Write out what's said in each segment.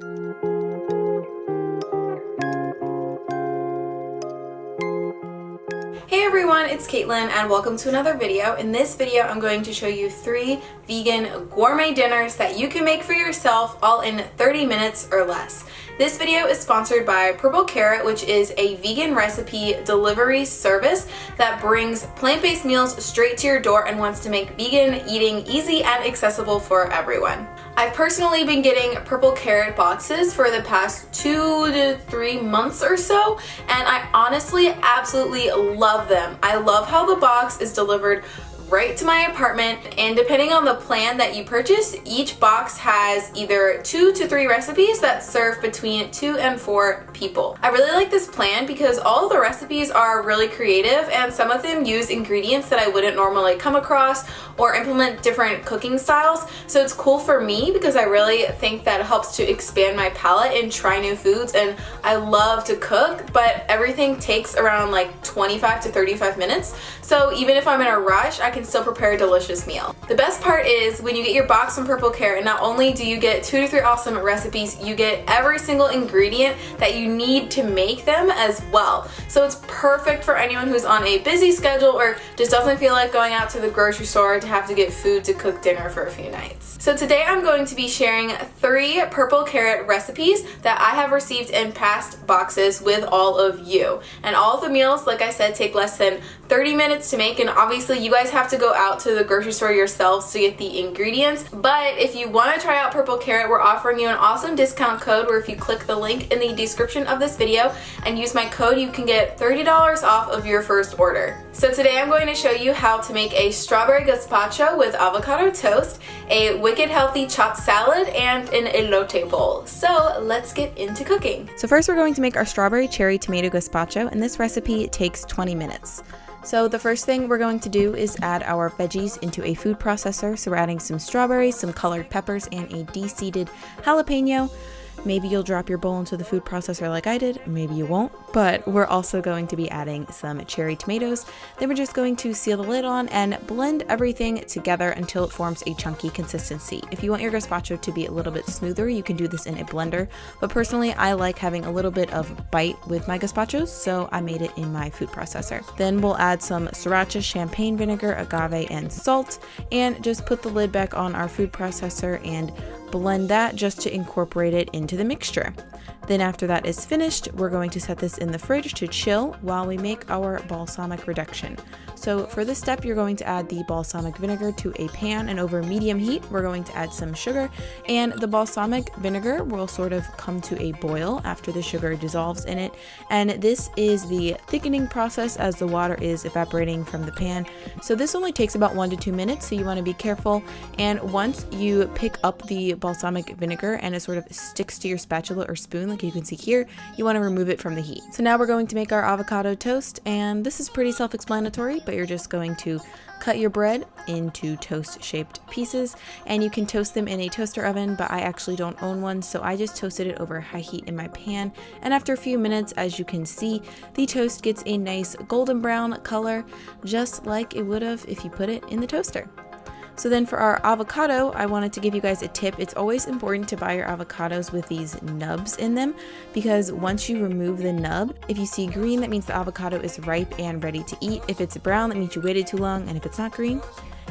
Hey everyone, it's Caitlin and welcome to another video. In this video, I'm going to show you 3 vegan gourmet dinners that you can make for yourself all in 30 minutes or less. This video is sponsored by Purple Carrot, which is a vegan recipe delivery service that brings plant-based meals straight to your door and wants to make vegan eating easy and accessible for everyone. I've personally been getting Purple Carrot boxes for the past 2 to 3 months or so, and I honestly absolutely love them. I love how the box is delivered right to my apartment, and depending on the plan that you purchase, each box has either 2 to 3 recipes that serve between 2 and 4 people. I really like this plan because all of the recipes are really creative and some of them use ingredients that I wouldn't normally come across or implement different cooking styles. So it's cool for me because I really think that it helps to expand my palate and try new foods, and I love to cook, but everything takes around like 25 to 35 minutes. So even if I'm in a rush, I can still prepare a delicious meal. The best part is when you get your box from Purple Carrot, not only do you get 2 to 3 awesome recipes, you get every single ingredient that you need to make them as well. So it's perfect for anyone who's on a busy schedule or just doesn't feel like going out to the grocery store to have to get food to cook dinner for a few nights. So today I'm going to be sharing 3 Purple Carrot recipes that I have received in past boxes with all of you. And all of the meals, like I said, take less than 30 minutes to make, and obviously you guys have to go out to the grocery store yourselves to get the ingredients. But if you want to try out Purple Carrot, we're offering you an awesome discount code where if you click the link in the description of this video and use my code, you can get $30 off of your first order. So today I'm going to show you how to make a strawberry gazpacho with avocado toast, a wicked healthy chopped salad, and an elote bowl. So let's get into cooking. So first we're going to make our strawberry cherry tomato gazpacho, and this recipe takes 20 minutes. So the first thing we're going to do is add our veggies into a food processor. So we're adding some strawberries, some colored peppers, and a de-seeded jalapeno. Maybe you'll drop your bowl into the food processor like I did, maybe you won't, but we're also going to be adding some cherry tomatoes. Then we're just going to seal the lid on and blend everything together until it forms a chunky consistency. If you want your gazpacho to be a little bit smoother, you can do this in a blender, but personally I like having a little bit of bite with my gazpachos, so I made it in my food processor. Then we'll add some sriracha, champagne vinegar, agave, and salt, and just put the lid back on our food processor and blend that just to incorporate it into the mixture. Then after that is finished, we're going to set this in the fridge to chill while we make our balsamic reduction. So for this step, you're going to add the balsamic vinegar to a pan, and over medium heat, we're going to add some sugar, and the balsamic vinegar will sort of come to a boil after the sugar dissolves in it. And this is the thickening process as the water is evaporating from the pan. So this only takes about 1 to 2 minutes, so you want to be careful. And once you pick up the balsamic vinegar and it sort of sticks to your spatula or spoon, like you can see here, you want to remove it from the heat. So now we're going to make our avocado toast, and this is pretty self-explanatory, but you're just going to cut your bread into toast-shaped pieces, and you can toast them in a toaster oven, but I actually don't own one, so I just toasted it over high heat in my pan, and after a few minutes, as you can see, the toast gets a nice golden brown color, just like it would have if you put it in the toaster. So then for our avocado, I wanted to give you guys a tip. It's always important to buy your avocados with these nubs in them, because once you remove the nub, if you see green, that means the avocado is ripe and ready to eat. If it's brown, that means you waited too long, and if it's not green,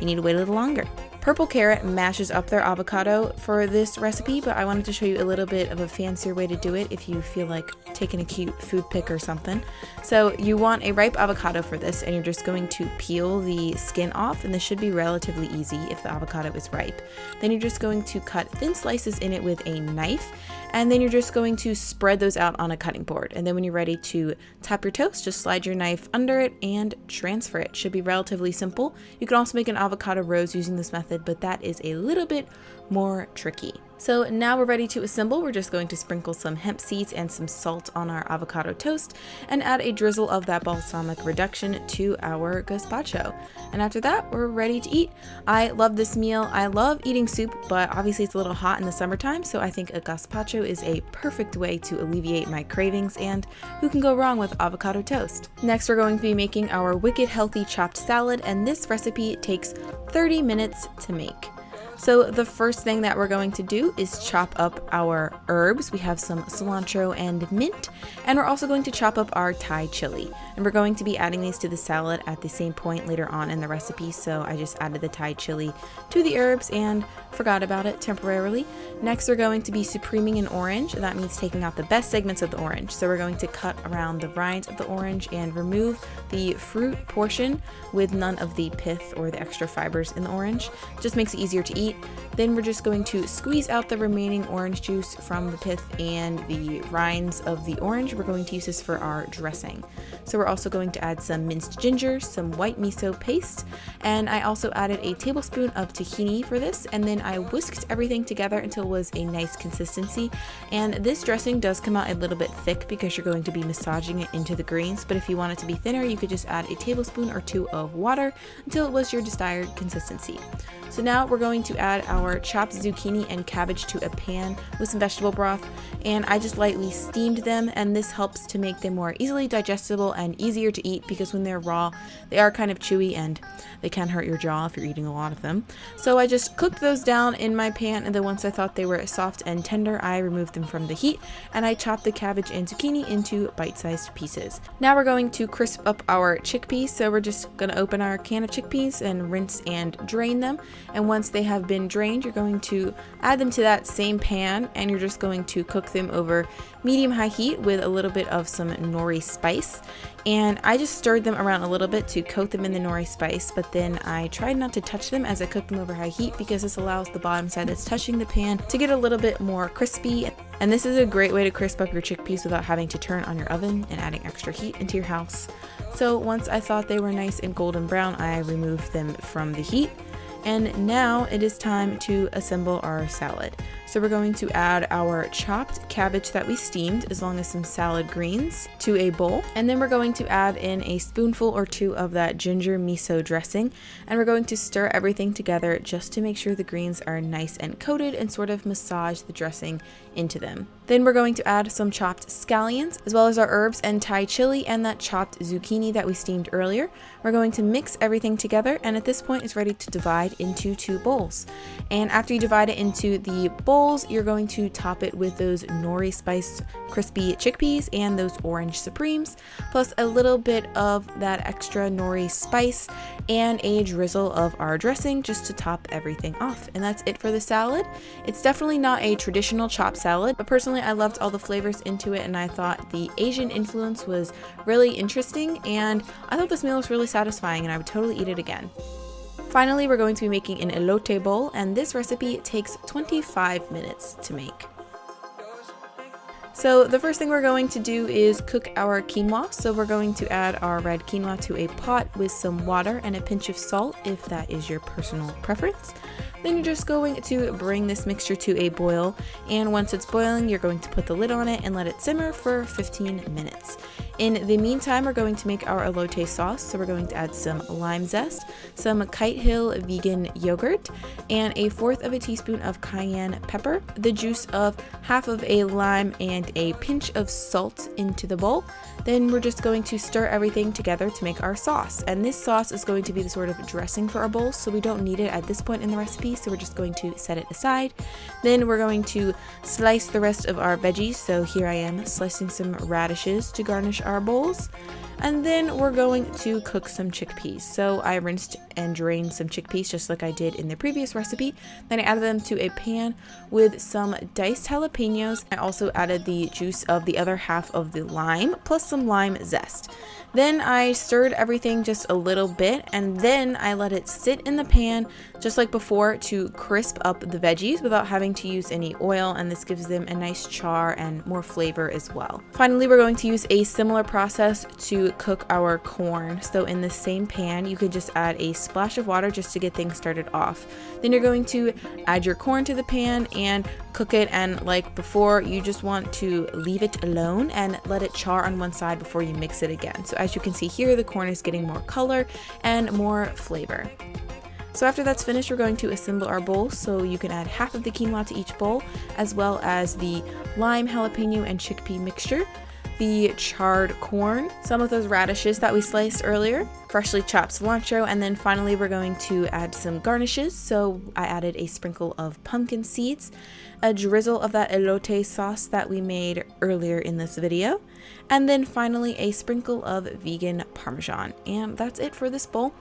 you need to wait a little longer. Purple Carrot mashes up their avocado for this recipe, but I wanted to show you a little bit of a fancier way to do it if you feel like taking a cute food pic or something. So you want a ripe avocado for this, and you're just going to peel the skin off, and this should be relatively easy if the avocado is ripe. Then you're just going to cut thin slices in it with a knife, and then you're just going to spread those out on a cutting board. And then when you're ready to top your toast, just slide your knife under it and transfer it. Should be relatively simple. You can also make an avocado rose using this method, but that is a little bit more tricky. So now we're ready to assemble. We're just going to sprinkle some hemp seeds and some salt on our avocado toast and add a drizzle of that balsamic reduction to our gazpacho. And after that, we're ready to eat. I love this meal. I love eating soup, but obviously it's a little hot in the summertime, so I think a gazpacho is a perfect way to alleviate my cravings, and who can go wrong with avocado toast? Next, we're going to be making our wicked healthy chopped salad, and this recipe takes 30 minutes to make. So the first thing that we're going to do is chop up our herbs. We have some cilantro and mint, and we're also going to chop up our Thai chili. And we're going to be adding these to the salad at the same point later on in the recipe, so I just added the Thai chili to the herbs and forgot about it temporarily. Next, we're going to be supreming an orange. That means taking out the best segments of the orange. So we're going to cut around the rinds of the orange and remove the fruit portion with none of the pith or the extra fibers in the orange. Just makes it easier to eat. Then we're just going to squeeze out the remaining orange juice from the pith and the rinds of the orange. We're going to use this for our dressing. So we're also going to add some minced ginger, some white miso paste, and I also added a tablespoon of tahini for this, and then I whisked everything together until it was a nice consistency. And this dressing does come out a little bit thick because you're going to be massaging it into the greens, but if you want it to be thinner, you could just add a tablespoon or two of water until it was your desired consistency. So now we're going to add our chopped zucchini and cabbage to a pan with some vegetable broth, and I just lightly steamed them, and this helps to make them more easily digestible and easier to eat because when they're raw, they are kind of chewy and they can hurt your jaw if you're eating a lot of them. So I just cooked those down in my pan, and then once I thought they were soft and tender, I removed them from the heat, and I chopped the cabbage and zucchini into bite-sized pieces. Now we're going to crisp up our chickpeas, so we're just going to open our can of chickpeas and rinse and drain them. And once they have been drained, you're going to add them to that same pan, and you're just going to cook them over medium-high heat with a little bit of some nori spice. And I just stirred them around a little bit to coat them in the nori spice, but then I tried not to touch them as I cooked them over high heat because this allows the bottom side that's touching the pan to get a little bit more crispy. And this is a great way to crisp up your chickpeas without having to turn on your oven and adding extra heat into your house. So once I thought they were nice and golden brown, I removed them from the heat. And now it is time to assemble our salad. So we're going to add our chopped cabbage that we steamed, as long as some salad greens, to a bowl. And then we're going to add in a spoonful or two of that ginger miso dressing. And we're going to stir everything together just to make sure the greens are nice and coated and sort of massage the dressing into them. Then we're going to add some chopped scallions, as well as our herbs and Thai chili and that chopped zucchini that we steamed earlier. We're going to mix everything together, and at this point it's ready to divide into two bowls. And after you divide it into the bowls, you're going to top it with those nori spiced crispy chickpeas and those orange supremes, plus a little bit of that extra nori spice and a drizzle of our dressing just to top everything off. And that's it for the salad. It's definitely not a traditional chopped salad, but personally I loved all the flavors into it, and I thought the Asian influence was really interesting, and I thought this meal was really satisfying and I would totally eat it again. Finally, we're going to be making an elote bowl, and this recipe takes 25 minutes to make. So the first thing we're going to do is cook our quinoa. So we're going to add our red quinoa to a pot with some water and a pinch of salt if that is your personal preference. Then you're just going to bring this mixture to a boil, and once it's boiling, you're going to put the lid on it and let it simmer for 15 minutes. In the meantime, we're going to make our elote sauce. So we're going to add some lime zest, some Kite Hill vegan yogurt, and 1/4 teaspoon of cayenne pepper, the juice of half of a lime, and a pinch of salt into the bowl. Then we're just going to stir everything together to make our sauce. And this sauce is going to be the sort of dressing for our bowl, so we don't need it at this point in the recipe, so we're just going to set it aside. Then we're going to slice the rest of our veggies. So here I am slicing some radishes to garnish our bowls. And then we're going to cook some chickpeas. So I rinsed and drained some chickpeas just like I did in the previous recipe. Then I added them to a pan with some diced jalapenos. I also added the juice of the other half of the lime plus some lime zest. Then I stirred everything just a little bit, and then I let it sit in the pan just like before to crisp up the veggies without having to use any oil, and this gives them a nice char and more flavor as well. Finally, we're going to use a similar process to cook our corn. So in the same pan, you could just add a splash of water just to get things started off. Then you're going to add your corn to the pan and cook it, and like before, you just want to leave it alone and let it char on one side before you mix it again. So as you can see here, the corn is getting more color and more flavor. So after that's finished, we're going to assemble our bowl. So you can add half of the quinoa to each bowl, as well as the lime, jalapeno, and chickpea mixture. the charred corn, some of those radishes that we sliced earlier, freshly chopped cilantro, and then finally we're going to add some garnishes. So I added a sprinkle of pumpkin seeds, a drizzle of that elote sauce that we made earlier in this video, and then finally a sprinkle of vegan Parmesan. And that's it for this bowl.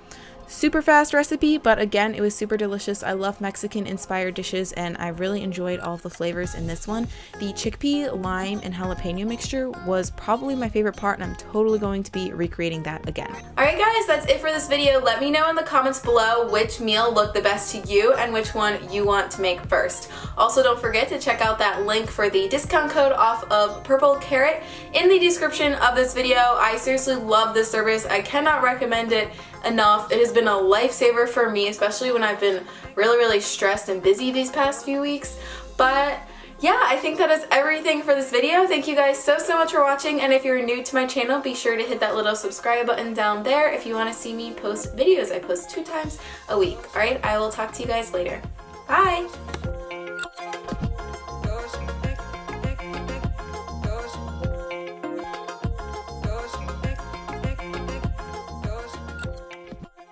Super fast recipe, but again, it was super delicious. I love Mexican inspired dishes and I really enjoyed all of the flavors in this one. The chickpea, lime, and jalapeno mixture was probably my favorite part, and I'm totally going to be recreating that again. Alright guys, that's it for this video. Let me know in the comments below which meal looked the best to you and which one you want to make first. Also, don't forget to check out that link for the discount code off of Purple Carrot in the description of this video. I seriously love this service. I cannot recommend it enough. It has been a lifesaver for me, especially when I've been really stressed and busy these past few weeks. But yeah, I think that is everything for this video. Thank you guys so much for watching, and if you're new to my channel, be sure to hit that little subscribe button down there if you want to see me post videos. I post 2 times a week. Alright, I will talk to you guys later. Bye!